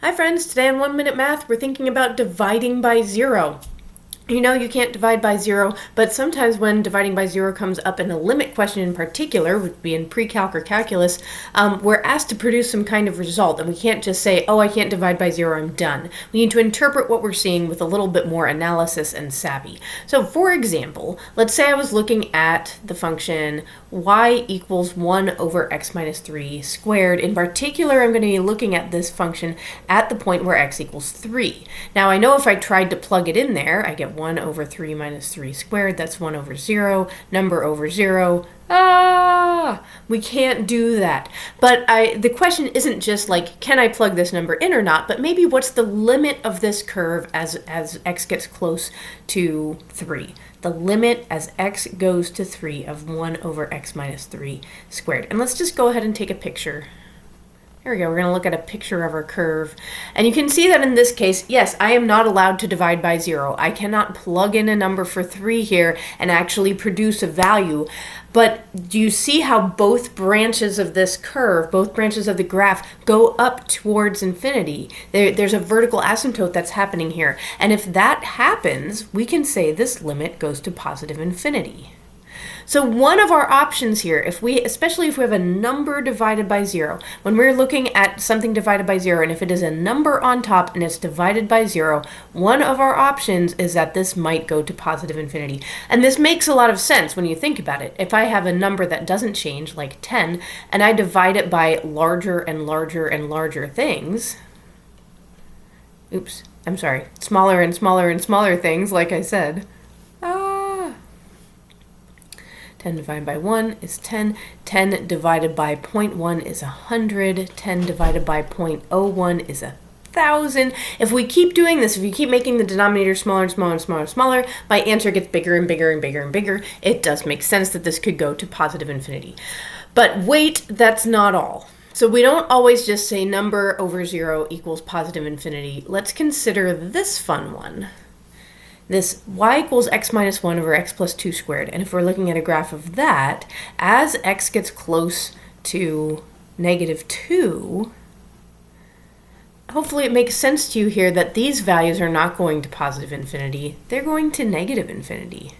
Hi friends, today on 1 Minute Math we're thinking about dividing by zero. You know you can't divide by zero, but sometimes when dividing by zero comes up in a limit question in particular, would be in Precalc or calculus, we're asked to produce some kind of result, and we can't just say, oh, I can't divide by zero, I'm done. We need to interpret what we're seeing with a little bit more analysis and savvy. So for example, let's say I was looking at the function y equals 1 over x minus 3 squared. In particular, I'm going to be looking at this function at the point where x equals 3. Now I know if I tried to plug it in there, I get 1 over 3 minus 3 squared. That's 1 over 0. Number over 0. We can't do that. But the question isn't just like, can I plug this number in or not, but maybe what's the limit of this curve as x gets close to 3? The limit as x goes to 3 of 1 over x minus 3 squared. And let's just go ahead and take a picture. There we go, we're going to look at a picture of our curve. And you can see that in this case, yes, I am not allowed to divide by zero. I cannot plug in a number for 3 here and actually produce a value. But do you see how both branches of this curve, both branches of the graph, go up towards infinity? There's a vertical asymptote that's happening here. And if that happens, we can say this limit goes to positive infinity. So one of our options here, especially if we have a number divided by zero, when we're looking at something divided by zero, and if it is a number on top and it's divided by zero, one of our options is that this might go to positive infinity. And this makes a lot of sense when you think about it. If I have a number that doesn't change, like 10, and I divide it by larger and larger and larger things, smaller and smaller and smaller things, like I said, 10 divided by 1 is 10. 10 divided by 0.1 is 100. 10 divided by 0.01 is 1,000. If we keep doing this, if you keep making the denominator smaller and smaller and smaller and smaller, my answer gets bigger and bigger and bigger and bigger. It does make sense that this could go to positive infinity. But wait, that's not all. So we don't always just say number over 0 equals positive infinity. Let's consider this fun one. This y equals x minus 1 over x plus 2 squared. And if we're looking at a graph of that, as x gets close to negative 2, hopefully it makes sense to you here that these values are not going to positive infinity. They're going to negative infinity.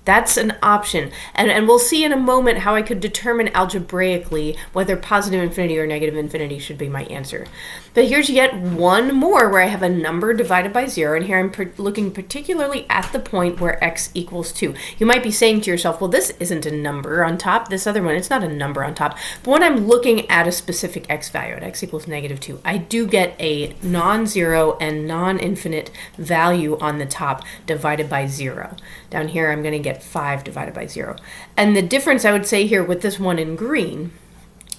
That's an option. And we'll see in a moment how I could determine algebraically whether positive infinity or negative infinity should be my answer. But here's yet one more where I have a number divided by 0, and here I'm looking particularly at the point where x equals 2. You might be saying to yourself, well, this isn't a number on top. This other one, it's not a number on top. But when I'm looking at a specific x value, at x equals negative 2, I do get a non-zero and non-infinite value on the top divided by 0. Down here, I'm going to get 5 divided by 0. And the difference I would say here with this one in green,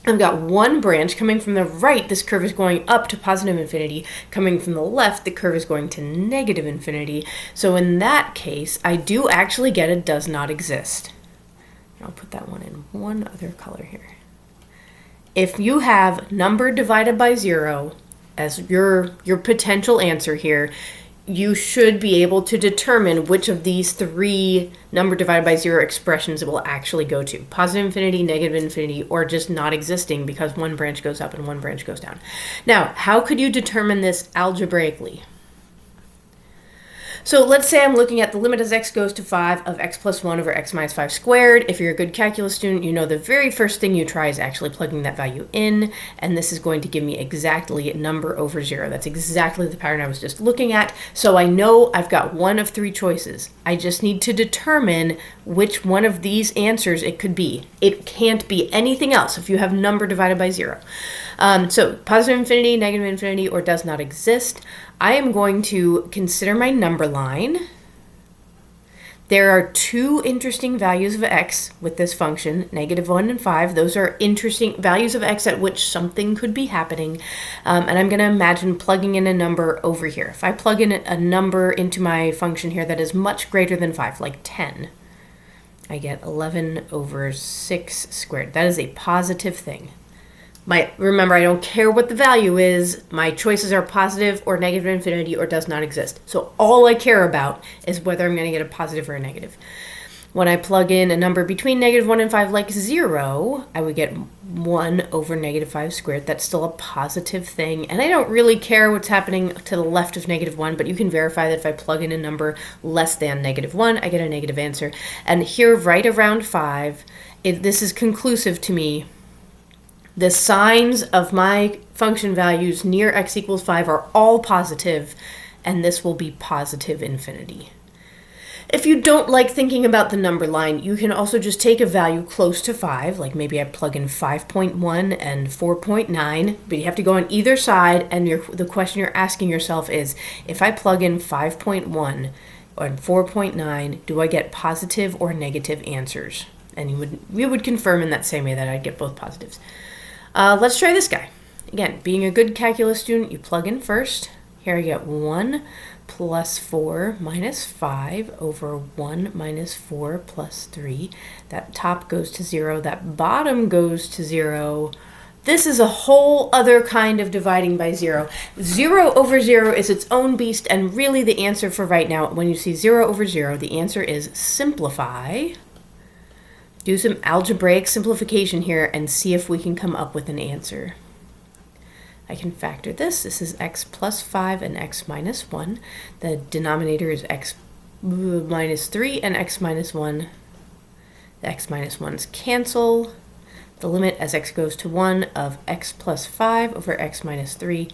I've got one branch coming from the right, this curve is going up to positive infinity. Coming from the left, the curve is going to negative infinity. So in that case, I do actually get a does not exist. I'll put that one in one other color here. If you have number divided by 0 as your potential answer here, you should be able to determine which of these 3 number divided by 0 expressions it will actually go to. Positive infinity, negative infinity, or just not existing because one branch goes up and one branch goes down. Now, how could you determine this algebraically? So let's say I'm looking at the limit as x goes to 5 of x plus 1 over x minus 5 squared. If you're a good calculus student, you know the very first thing you try is actually plugging that value in, and this is going to give me exactly number over 0. That's exactly the pattern I was just looking at. So I know I've got one of 3 choices. I just need to determine which one of these answers it could be. It can't be anything else if you have number divided by 0. So positive infinity, negative infinity, or does not exist. I am going to consider my number line. There are 2 interesting values of x with this function, negative 1 and 5. Those are interesting values of x at which something could be happening. And I'm going to imagine plugging in a number over here. If I plug in a number into my function here that is much greater than 5, like 10, I get 11 over 6 squared. That is a positive thing. Remember, I don't care what the value is. My choices are positive or negative infinity or does not exist. So all I care about is whether I'm going to get a positive or a negative. When I plug in a number between -1 and 5, like 0, I would get 1 over -5 squared. That's still a positive thing. And I don't really care what's happening to the left of -1, but you can verify that if I plug in a number less than -1, I get a negative answer. And here, right around 5, this is conclusive to me. The signs of my function values near x equals 5 are all positive, and this will be positive infinity. If you don't like thinking about the number line, you can also just take a value close to 5, like maybe I plug in 5.1 and 4.9, but you have to go on either side, and the question you're asking yourself is, if I plug in 5.1 and 4.9, do I get positive or negative answers? And you would confirm in that same way that I'd get both positives. Let's try this guy. Again, being a good calculus student, you plug in first. Here I get 1 plus 4 minus 5 over 1 minus 4 plus 3. That top goes to 0. That bottom goes to 0. This is a whole other kind of dividing by 0. 0 over 0 is its own beast, and really the answer for right now, when you see 0 over 0, the answer is simplify. Do some algebraic simplification here and see if we can come up with an answer. I can factor this. This is x plus 5 and x minus 1. The denominator is x minus 3 and x minus 1. The x minus 1's cancel. The limit as x goes to 1 of x plus 5 over x minus 3.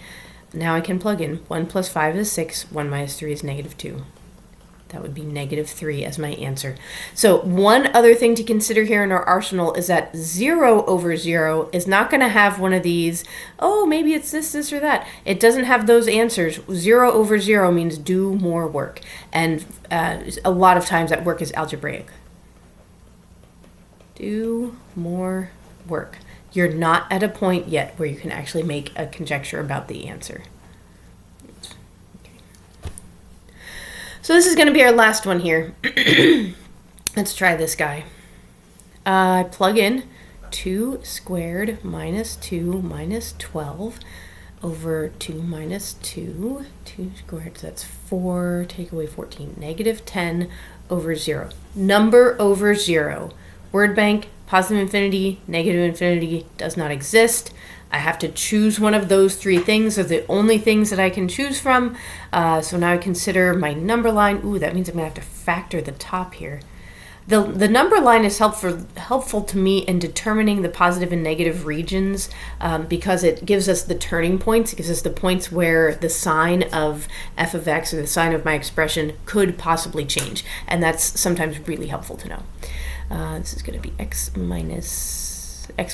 Now I can plug in 1 plus 5 is 6, 1 minus 3 is -2. That would be -3 as my answer. So one other thing to consider here in our arsenal is that 0 over 0 is not going to have one of these, oh, maybe it's this, or that. It doesn't have those answers. 0 over 0 means do more work. And a lot of times that work is algebraic. Do more work. You're not at a point yet where you can actually make a conjecture about the answer. So this is going to be our last one here. Let's try this guy. I plug in 2 squared minus 2 minus 12 over 2 minus 2. 2 squared, so that's 4, take away 14. -10 over 0. Number over 0. Word bank, positive infinity, negative infinity does not exist. I have to choose one of those 3 things. They're the only things that I can choose from. So now I consider my number line. Ooh, that means I'm going to have to factor the top here. The number line is helpful to me in determining the positive and negative regions because it gives us the turning points. It gives us the points where the sign of f of x or the sign of my expression could possibly change. And that's sometimes really helpful to know. This is going to be x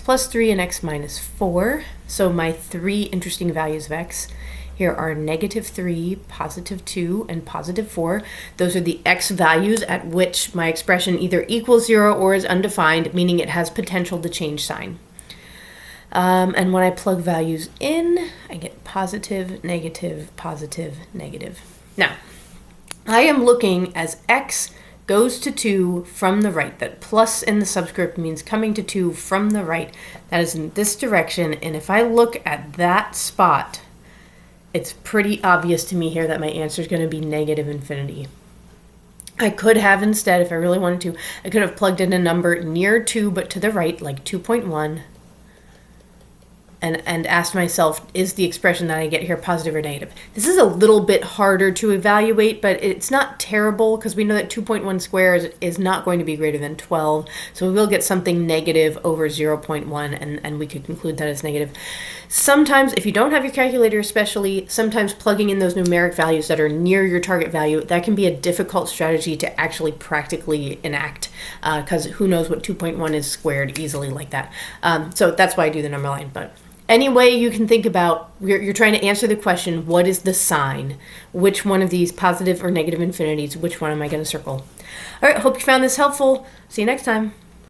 plus 3 and x minus 4. So my 3 interesting values of x here are -3, +2, and +4. Those are the x values at which my expression either equals 0 or is undefined, meaning it has potential to change sign. And when I plug values in, I get positive, negative, positive, negative. Now, I am looking as x goes to 2 from the right. That plus in the subscript means coming to 2 from the right. That is in this direction. And if I look at that spot, it's pretty obvious to me here that my answer is going to be negative infinity. I could have instead, if I really wanted to, I could have plugged in a number near 2 but to the right, like 2.1. And asked myself, is the expression that I get here positive or negative? This is a little bit harder to evaluate, but it's not terrible because we know that 2.1 squared is not going to be greater than 12. So we will get something negative over 0.1, and we could conclude that as negative. Sometimes, if you don't have your calculator especially, sometimes plugging in those numeric values that are near your target value, that can be a difficult strategy to actually practically enact because who knows what 2.1 is squared easily like that. So that's why I do the number line, but any way you can think about, you're trying to answer the question, what is the sign? Which one of these positive or negative infinities, which one am I going to circle? All right, hope you found this helpful. See you next time.